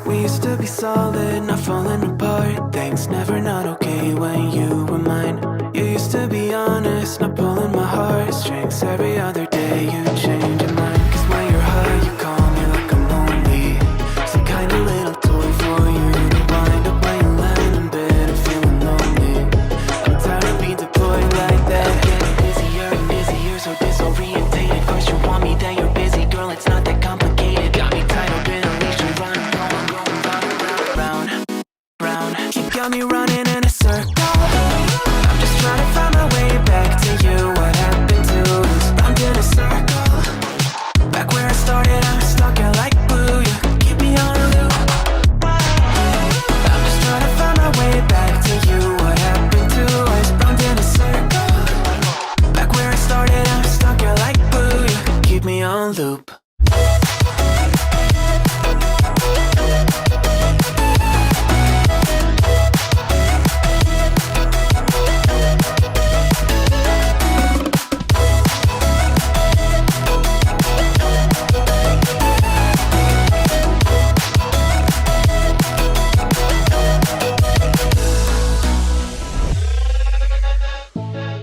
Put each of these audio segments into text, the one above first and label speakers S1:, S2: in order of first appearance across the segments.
S1: We used to be solid, not falling apart. Things never not okay when you were mine. You used to be honest, not pulling my heartstrings. Every other day you change your mind. Cause when you're high you call me like I'm lonely. Some kind of little toy for you to wind up when you lying in bed and feeling lonely. I'm tired of being deployed like that. Getting busier and busier, so disorientated. First you want me, then you're busy. Girl, it's not that complicated. Got me tied up in a leash and running, round, round. You got me running in a circle. I'm just trying to find my way back to you. What happened to us? Round in a circle. Back where I started, I'm stuck in like glue. You keep me on a loop. I'm just trying to find my way back to you. What happened to us? Round in a circle. Back where I started, I'm stuck in like glue. You keep me on loop.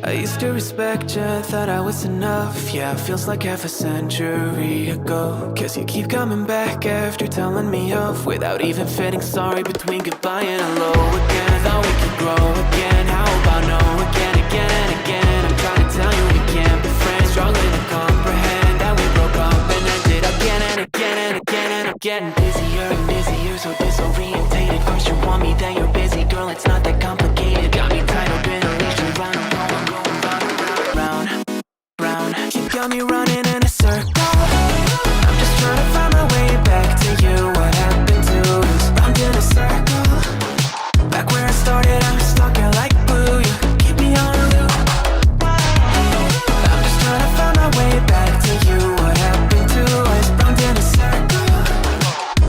S1: I used to respect you, thought I was enough. Yeah, it feels like half a century ago. Cause you keep coming back after telling me off, without even fitting sorry between goodbye and hello again. Thought we could grow again, how about no again, again and again. I'm trying to tell you we can't be friends, struggling to comprehend that we broke up and ended again and again and again. And I'm getting busier and busier, so disorientated. First you want me, then you're busy. Girl, it's not that complicated. Got me tied up in a leash and running. You got me running in a circle. I'm just trying to find my way back to you. What happened to us? Round in a circle. Back where I started, I'm stuck in like glue. You keep me on a loop. I'm just trying to find my way back to you. What happened to us? Round in a circle.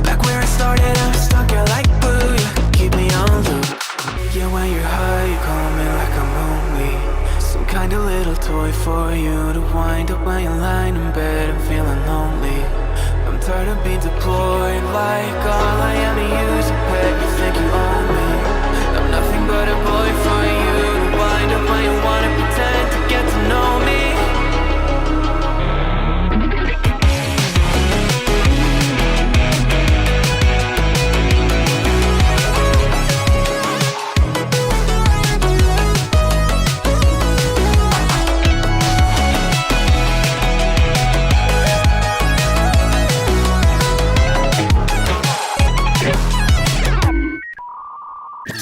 S1: Back where I started, I'm stuck in like glue. You keep me on loop. Yeah, when you're high, you call me like I'm lonely. Some kind of little toy for you to wind up when you're lying in bed and feeling lonely. I'm tired of being deployed like all I am to you is a pet. You think you own me? I'm nothing but a boy for you to wind up when you wanna pretend to get to know me.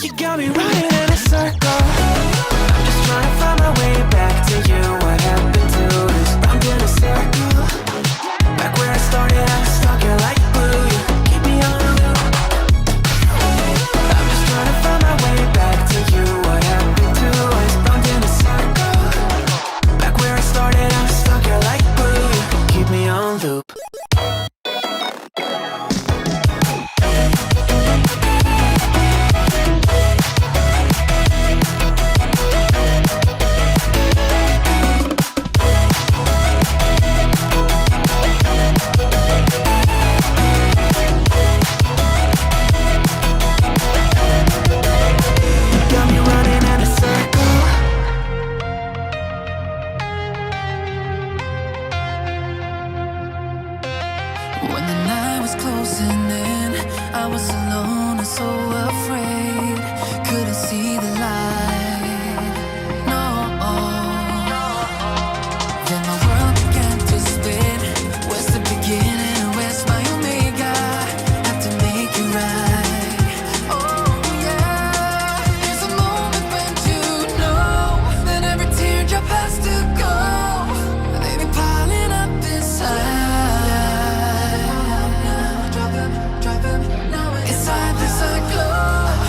S1: You got me running in a circle. I'm just trying to find my way back to you. What happened to us? Round in a circle. Back where I started, I'm stuck here like glue. You keep me on a loop. I'm just trying to find my way back to you. What happened to us? Round in a circle. Back where I started, I'm stuck here like glue. You keep me on loop.
S2: When the night was closing in, I was alone and so afraid. Couldn't see the light, no. Then my world began to spin. Where's the beginning and where's my omega? Had to make it right. Oh yeah, there's a moment when you know that every teardrop has to go. They be piling up inside. Inside this glow.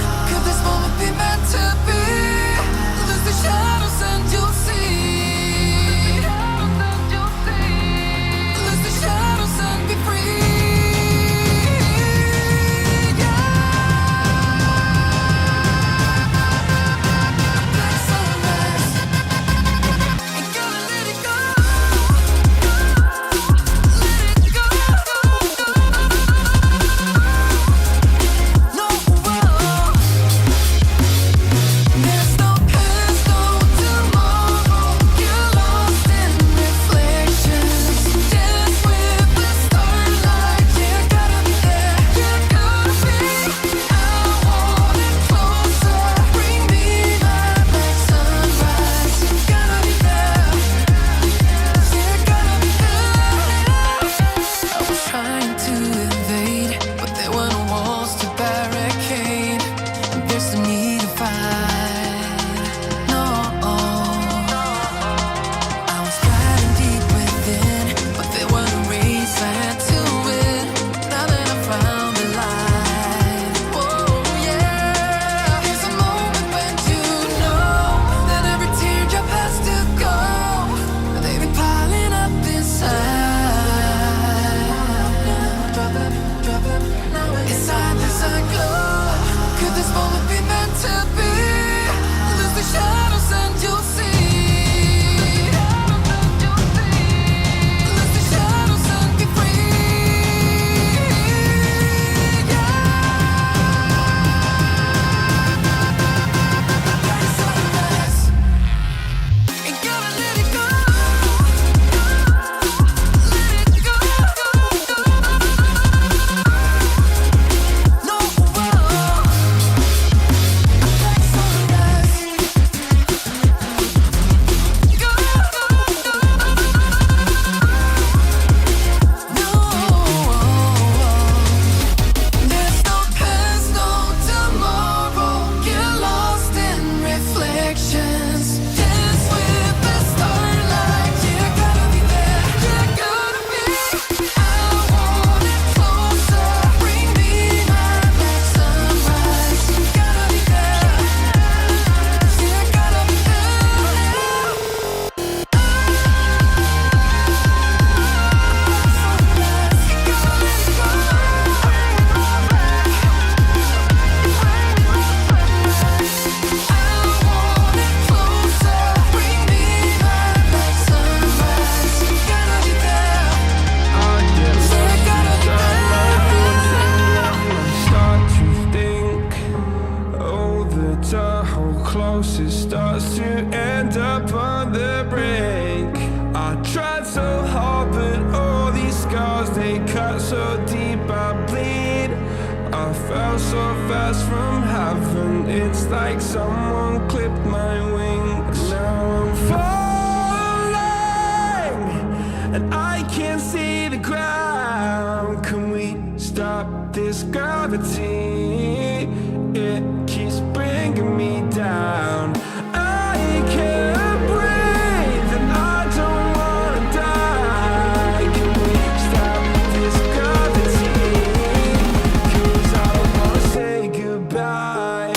S1: got so deep I bleed. I fell so fast from heaven. It's like someone clipped my wings. Now I'm falling and I can't see the ground. Can we stop this gravity? It keeps bringing me down. I can't breathe and I don't wanna die. Can we stop this gravity? 'Cause I wanna say goodbye.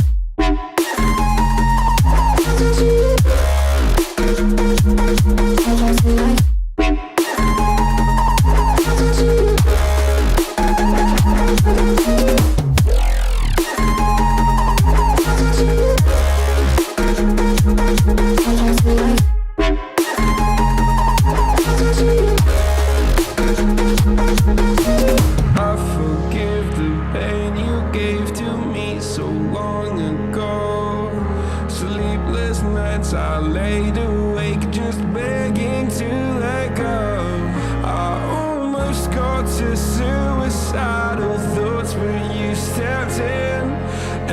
S1: I forgive the pain you gave to me so long ago. Sleepless nights I laid awake just begging to let go. I almost got to suicidal thoughts, but you stepped in.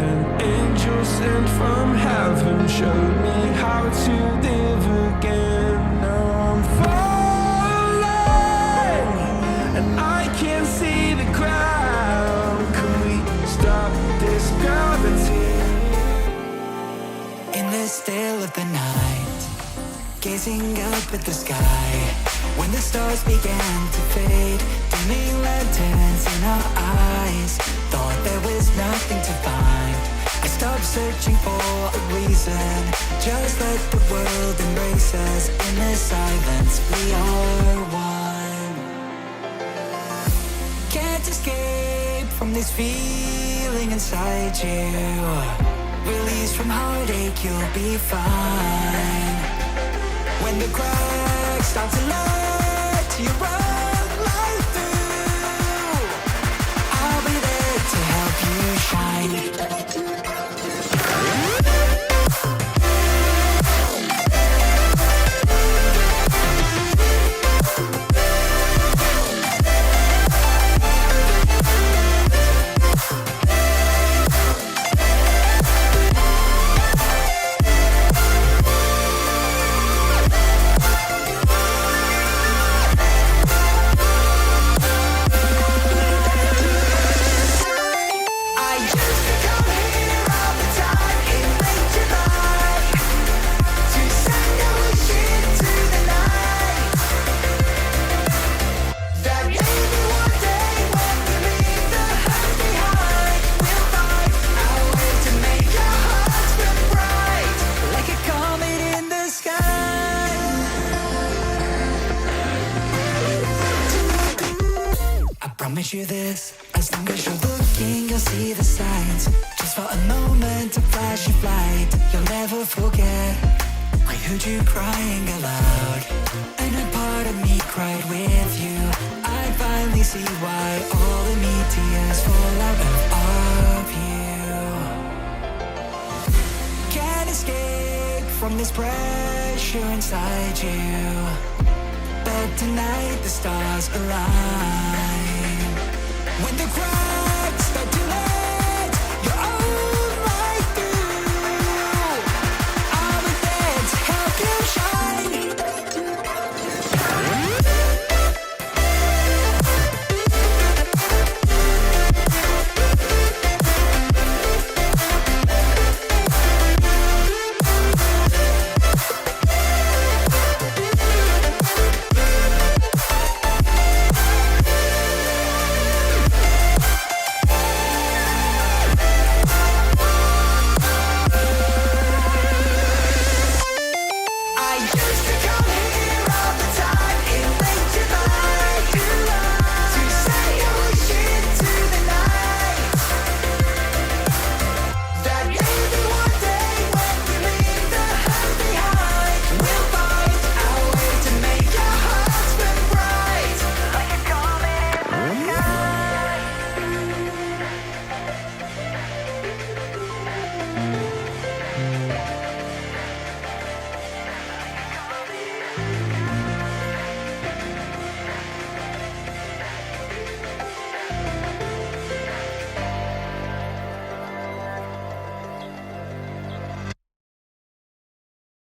S1: An angel sent from heaven showed me how to live again. Now I'm falling and I can't see the ground. Can we stop this gravity?
S2: In the still of the night, gazing up at the sky, when the stars began to fade, dimming lanterns in our eyes, thought there was nothing to find. I stopped searching for a reason, just let the world embrace us. In the silence, we are one. Can't escape from this feeling inside you. Release from heartache, you'll be fine. When the cracks start to let you run right through, I'll be there to help you shine. Promise you this, as long as you're looking, you'll see the signs. Just for a moment, a flash of light, you'll never forget. I heard you crying aloud, and a part of me cried with you. I finally see why all the meteors fall out of you. Can't escape from this pressure inside you, but tonight the stars align.